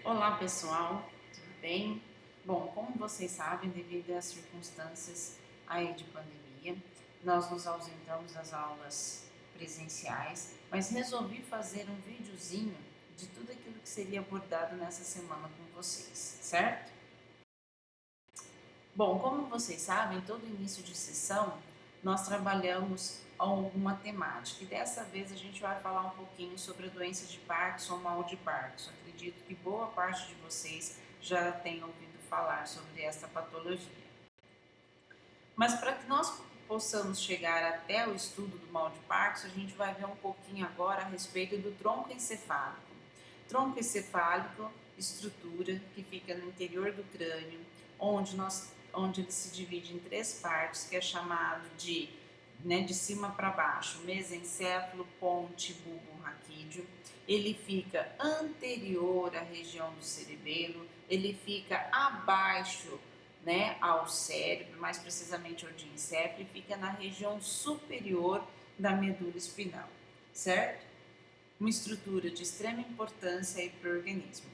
Olá pessoal, tudo bem? Bom, como vocês sabem, devido às circunstâncias aí de pandemia, nós nos ausentamos das aulas presenciais, mas resolvi fazer um videozinho de tudo aquilo que seria abordado nessa semana com vocês, certo? Bom, como vocês sabem, todo início de sessão nós trabalhamos alguma temática e dessa vez a gente vai falar um pouquinho sobre a doença de Parkinson ou mal de Parkinson. Acredito que boa parte de vocês já tenham ouvido falar sobre essa patologia. Mas para que nós possamos chegar até o estudo do mal de Parkinson, a gente vai ver um pouquinho agora a respeito do tronco encefálico. Tronco encefálico, estrutura que fica no interior do crânio, onde ele se divide em três partes, que é chamado de cima para baixo, mesencéfalo, ponte, bulbo raquídeo. Ele fica anterior à região do cerebelo, ele fica abaixo, ao cérebro, mais precisamente ao diencéfalo, e fica na região superior da medula espinhal, certo? Uma estrutura de extrema importância para o organismo.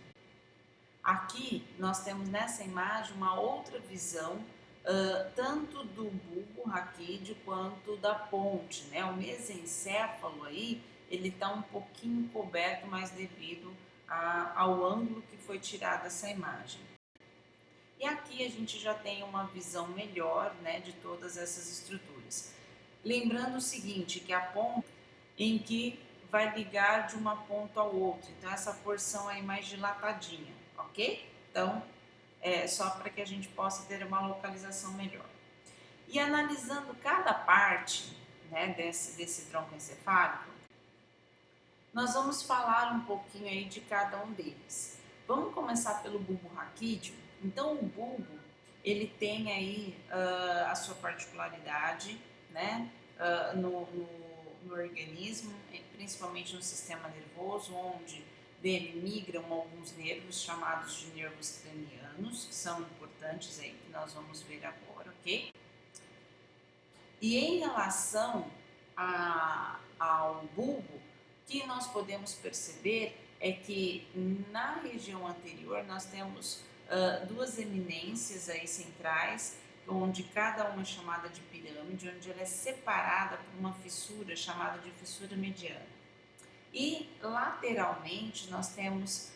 Aqui nós temos nessa imagem uma outra visão, tanto do bulbo raquídeo quanto da ponte, né? O mesencéfalo aí, ele está um pouquinho coberto, mas devido ao ângulo que foi tirada essa imagem. E aqui a gente já tem uma visão melhor, né, de todas essas estruturas. Lembrando o seguinte, que a ponta em que vai ligar de uma ponta ao outro. Então essa porção aí mais dilatadinha, ok? Então só para que a gente possa ter uma localização melhor. E analisando cada parte, né, desse tronco encefálico, nós vamos falar um pouquinho aí de cada um deles. Vamos começar pelo bulbo raquídeo. Então o bulbo, ele tem aí a sua particularidade, né, no organismo, principalmente no sistema nervoso, onde dele migram alguns nervos chamados de nervos cranianos, que são importantes aí, que nós vamos ver agora, ok? E em relação ao bulbo, o que nós podemos perceber é que na região anterior nós temos duas eminências aí centrais, onde cada uma é chamada de pirâmide, onde ela é separada por uma fissura chamada de fissura mediana. E lateralmente nós temos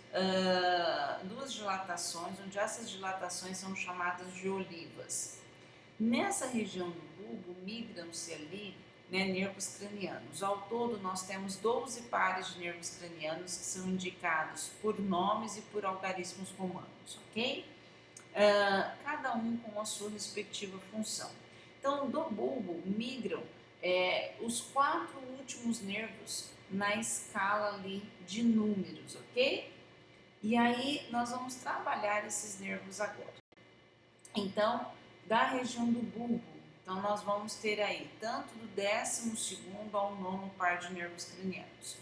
duas dilatações, onde essas dilatações são chamadas de olivas. Nessa região do bulbo migram-se ali, né, nervos cranianos. Ao todo nós temos 12 pares de nervos cranianos que são indicados por nomes e por algarismos romanos, ok? Cada um com a sua respectiva função. Então, do bulbo migram os 4 últimos nervos na escala ali de números, ok? E aí nós vamos trabalhar esses nervos agora. Então, da região do bulbo, então nós vamos ter aí tanto do 12º ao 9º par de nervos cranianos.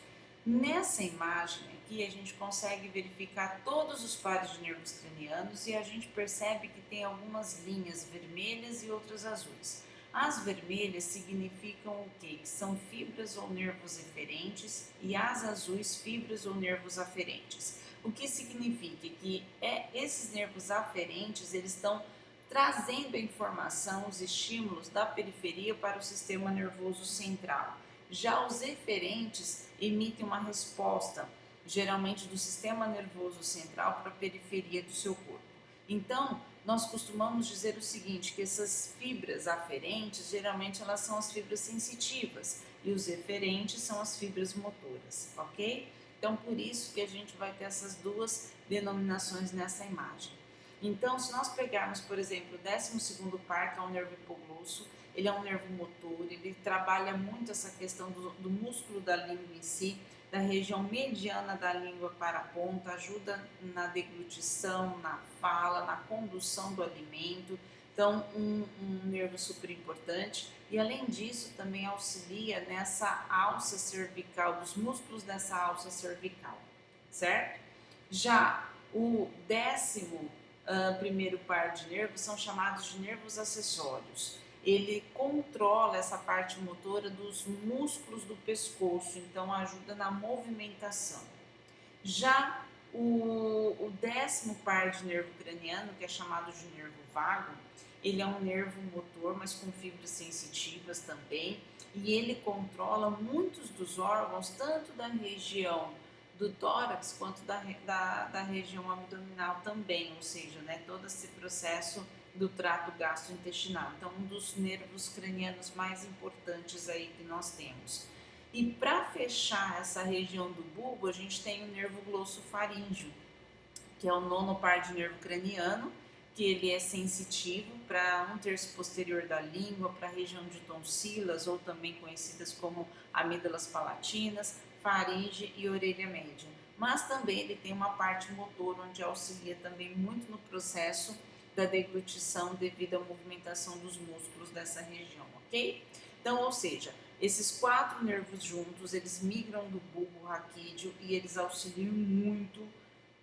Nessa imagem aqui a gente consegue verificar todos os pares de nervos cranianos e a gente percebe que tem algumas linhas vermelhas e outras azuis. As vermelhas significam o quê? Que são fibras ou nervos eferentes, e as azuis fibras ou nervos aferentes. O que significa que esses nervos aferentes, eles estão trazendo a informação, os estímulos da periferia para o sistema nervoso central. Já os eferentes emitem uma resposta, geralmente do sistema nervoso central para a periferia do seu corpo. Então, nós costumamos dizer o seguinte, que essas fibras aferentes, geralmente elas são as fibras sensitivas e os eferentes são as fibras motoras, ok? Então, por isso que a gente vai ter essas duas denominações nessa imagem. Então, se nós pegarmos, por exemplo, o 12º par, que é o nervo hipoglosso, ele é um nervo motor, ele trabalha muito essa questão do músculo da língua em si, da região mediana da língua para a ponta, ajuda na deglutição, na fala, na condução do alimento. Então, um nervo super importante. E além disso, também auxilia nessa alça cervical, dos músculos dessa alça cervical, certo? Já o 11º par de nervos são chamados de nervos acessórios. Ele controla essa parte motora dos músculos do pescoço, então ajuda na movimentação. Já o 10º par de nervo craniano, que é chamado de nervo vago, ele é um nervo motor, mas com fibras sensitivas também, e ele controla muitos dos órgãos, tanto da região do tórax quanto da região abdominal também, ou seja, né, todo esse processo do trato gastrointestinal. Então, um dos nervos cranianos mais importantes aí que nós temos. E para fechar essa região do bulbo, a gente tem o nervo glossofaríngeo, que é o 9º par de nervo craniano, que ele é sensitivo para um terço posterior da língua, para a região de tonsilas, ou também conhecidas como amígdalas palatinas, faringe e orelha média. Mas também ele tem uma parte motor, onde auxilia também muito no processo da deglutição devido à movimentação dos músculos dessa região, ok? Então, ou seja, esses 4 nervos juntos, eles migram do bulbo raquídeo e eles auxiliam muito,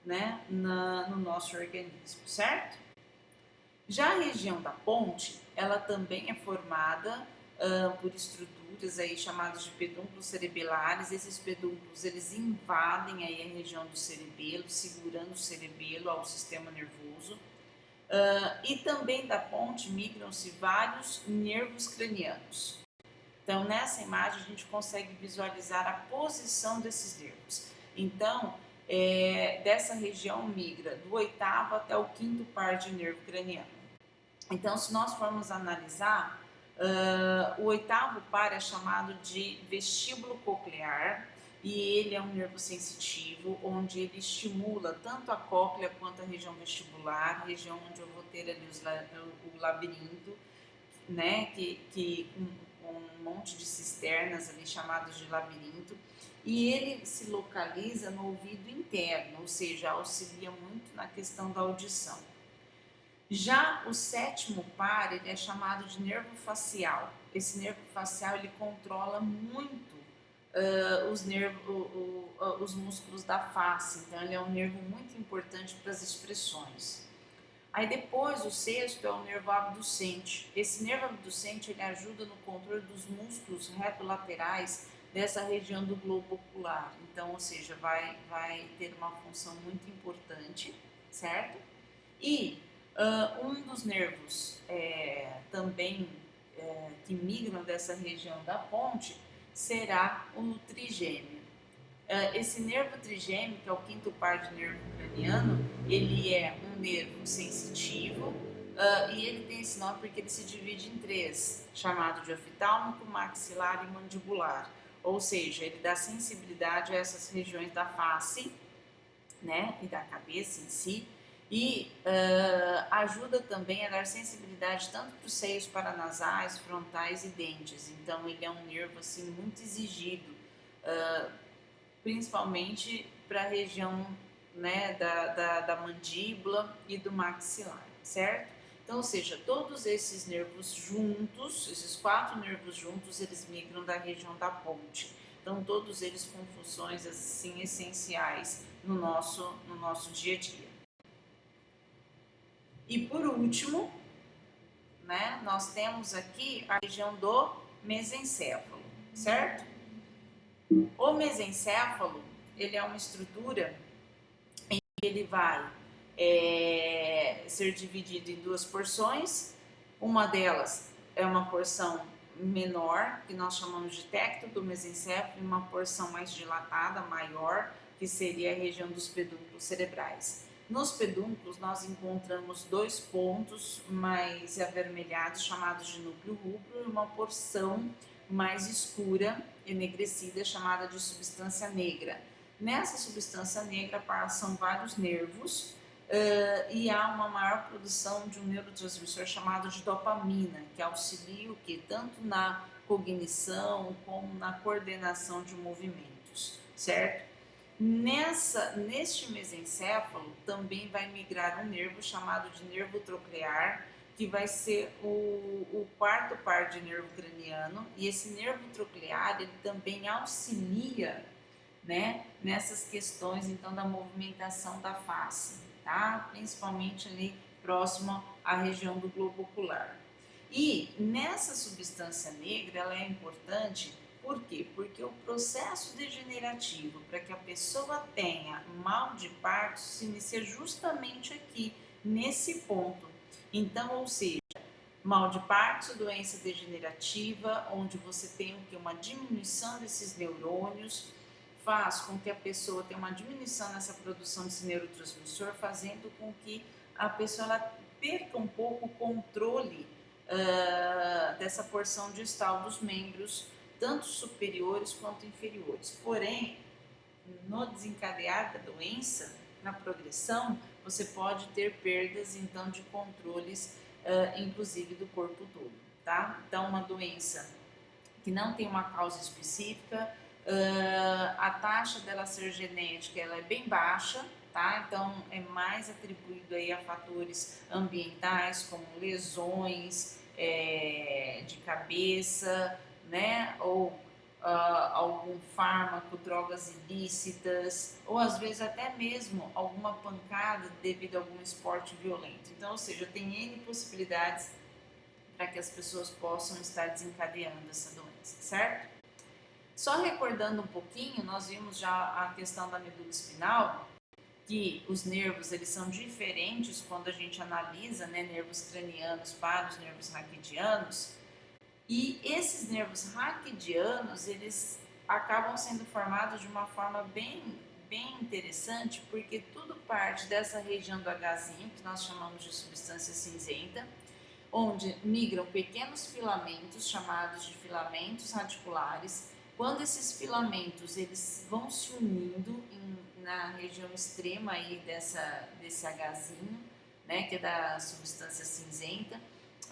né, no nosso organismo, certo? Já a região da ponte, ela também é formada por estruturas aí chamadas de pedúnculos cerebelares. Esses pedúnculos, eles invadem aí a região do cerebelo, segurando o cerebelo ao sistema nervoso. E também da ponte migram-se vários nervos cranianos. Então, nessa imagem, a gente consegue visualizar a posição desses nervos. Então, dessa região migra do 8º até o 5º par de nervo craniano. Então, se nós formos analisar, o 8º par é chamado de vestíbulo coclear, e ele é um nervo sensitivo, onde ele estimula tanto a cóclea quanto a região vestibular, região onde eu vou ter ali o labirinto, né, com um monte de cisternas ali chamadas de labirinto, e ele se localiza no ouvido interno, ou seja, auxilia muito na questão da audição. Já o 7º par, ele é chamado de nervo facial. Esse nervo facial, ele controla muito os músculos da face, então ele é um nervo muito importante para as expressões. Aí depois, o 6º é o nervo abducente. Esse nervo abducente, ele ajuda no controle dos músculos retrolaterais dessa região do globo ocular. Então, ou seja, vai ter uma função muito importante, certo? E um dos nervos também que migram dessa região da ponte será o trigêmeo. Esse nervo trigêmeo, que é o 5º par de nervo craniano, ele é um nervo sensitivo e ele tem esse nome porque ele se divide em 3, chamado de oftálmico, maxilar e mandibular. Ou seja, ele dá sensibilidade a essas regiões da face, né, e da cabeça em si, e ajuda também a dar sensibilidade tanto para os seios paranasais, frontais e dentes. Então, ele é um nervo assim, muito exigido, principalmente para a região, né, da mandíbula e do maxilar, certo? Então, ou seja, todos esses nervos juntos, esses 4 nervos juntos, eles migram da região da ponte. Então, todos eles com funções assim essenciais no nosso dia a dia. E por último, né, nós temos aqui a região do mesencéfalo, certo? O mesencéfalo, ele é uma estrutura em que ele vai ser dividido em 2 porções. Uma delas é uma porção menor, que nós chamamos de tecto do mesencéfalo, e uma porção mais dilatada, maior, que seria a região dos pedúnculos cerebrais. Nos pedúnculos, nós encontramos 2 pontos mais avermelhados, chamados de núcleo rubro, e uma porção mais escura, enegrecida, chamada de substância negra. Nessa substância negra passam vários nervos e há uma maior produção de um neurotransmissor chamado de dopamina, que auxilia o que? Tanto na cognição como na coordenação de movimentos, certo? Neste mesencéfalo também vai migrar um nervo chamado de nervo troclear, que vai ser o 4º par de nervo craniano, e esse nervo troclear ele também auxilia, né, nessas questões então da movimentação da face, tá? Principalmente ali próximo à região do globo ocular. E nessa substância negra ela é importante Por quê? Porque o processo degenerativo para que a pessoa tenha mal de Parkinson se inicia justamente aqui, nesse ponto. Então, ou seja, mal de Parkinson, doença degenerativa, onde você tem o que? Uma diminuição desses neurônios, faz com que a pessoa tenha uma diminuição nessa produção desse neurotransmissor, fazendo com que a pessoa ela perca um pouco o controle dessa porção distal dos membros, tanto superiores quanto inferiores. Porém, no desencadear da doença, na progressão, você pode ter perdas então de controles, inclusive do corpo todo, tá? Então, uma doença que não tem uma causa específica, a taxa dela ser genética ela é bem baixa, tá? Então é mais atribuído aí a fatores ambientais como lesões de cabeça, né? Ou algum fármaco, drogas ilícitas, ou às vezes até mesmo alguma pancada devido a algum esporte violento. Então, ou seja, tem N possibilidades para que as pessoas possam estar desencadeando essa doença, certo? Só recordando um pouquinho, nós vimos já a questão da medula espinal, que os nervos eles são diferentes quando a gente analisa, né, nervos cranianos para os nervos raquidianos, e esses nervos raquidianos eles acabam sendo formados de uma forma bem interessante, porque tudo parte dessa região do Hzinho, que nós chamamos de substância cinzenta, onde migram pequenos filamentos chamados de filamentos radiculares. Quando esses filamentos eles vão se unindo na região extrema aí desse Hzinho, né, que é da substância cinzenta,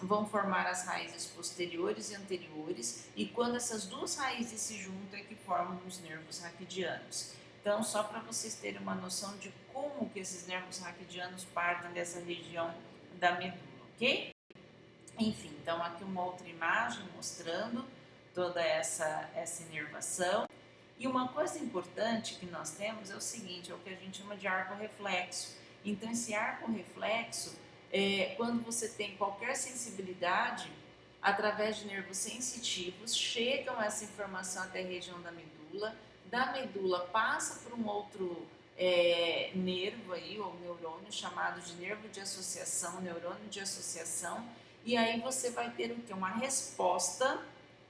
vão formar as raízes posteriores e anteriores, e quando essas duas raízes se juntam é que formam os nervos raquidianos. Então, só para vocês terem uma noção de como que esses nervos raquidianos partem dessa região da medula, ok? Enfim, então aqui uma outra imagem mostrando toda essa inervação. E uma coisa importante que nós temos é o seguinte, é o que a gente chama de arco reflexo. Então esse arco reflexo, quando você tem qualquer sensibilidade, através de nervos sensitivos, chegam essa informação até a região da medula passa por um outro nervo aí, ou neurônio, chamado de nervo de associação, neurônio de associação, e aí você vai ter o que? Uma resposta,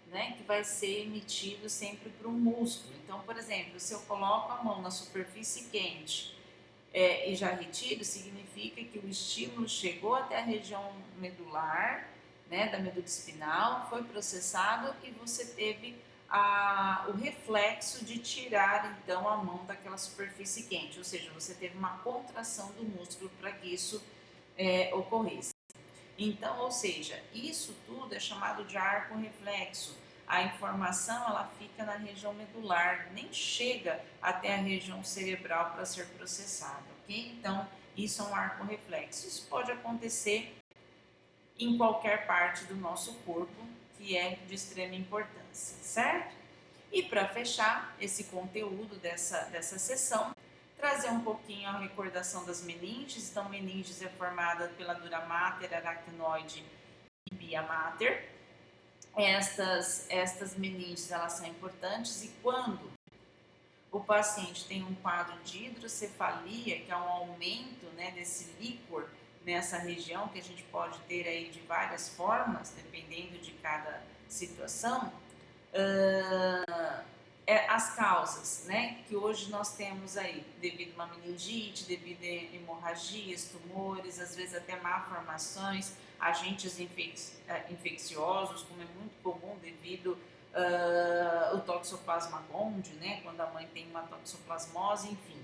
né, que vai ser emitido sempre para o músculo. Então, por exemplo, se eu coloco a mão na superfície quente e já retiro, significa que o estímulo chegou até a região medular, né, da medula espinal, foi processado e você teve o reflexo de tirar então a mão daquela superfície quente, ou seja, você teve uma contração do músculo para que isso ocorresse. Então, ou seja, isso tudo é chamado de arco reflexo. A informação ela fica na região medular, nem chega até a região cerebral para ser processada, ok? Então, isso é um arco reflexo. Isso pode acontecer em qualquer parte do nosso corpo, que é de extrema importância, certo? E para fechar esse conteúdo dessa sessão, trazer um pouquinho a recordação das meninges. Então, meninges é formada pela dura mater, aracnoide e pia mater. Estas meninges elas são importantes e quando o paciente tem um quadro de hidrocefalia, que é um aumento, né, desse líquor nessa região, que a gente pode ter aí de várias formas, dependendo de cada situação, as causas, né, que hoje nós temos aí, devido a uma meningite, devido a hemorragias, tumores, às vezes até malformações, agentes infecciosos, como é muito comum devido o Toxoplasma gondii, né, quando a mãe tem uma toxoplasmose, enfim.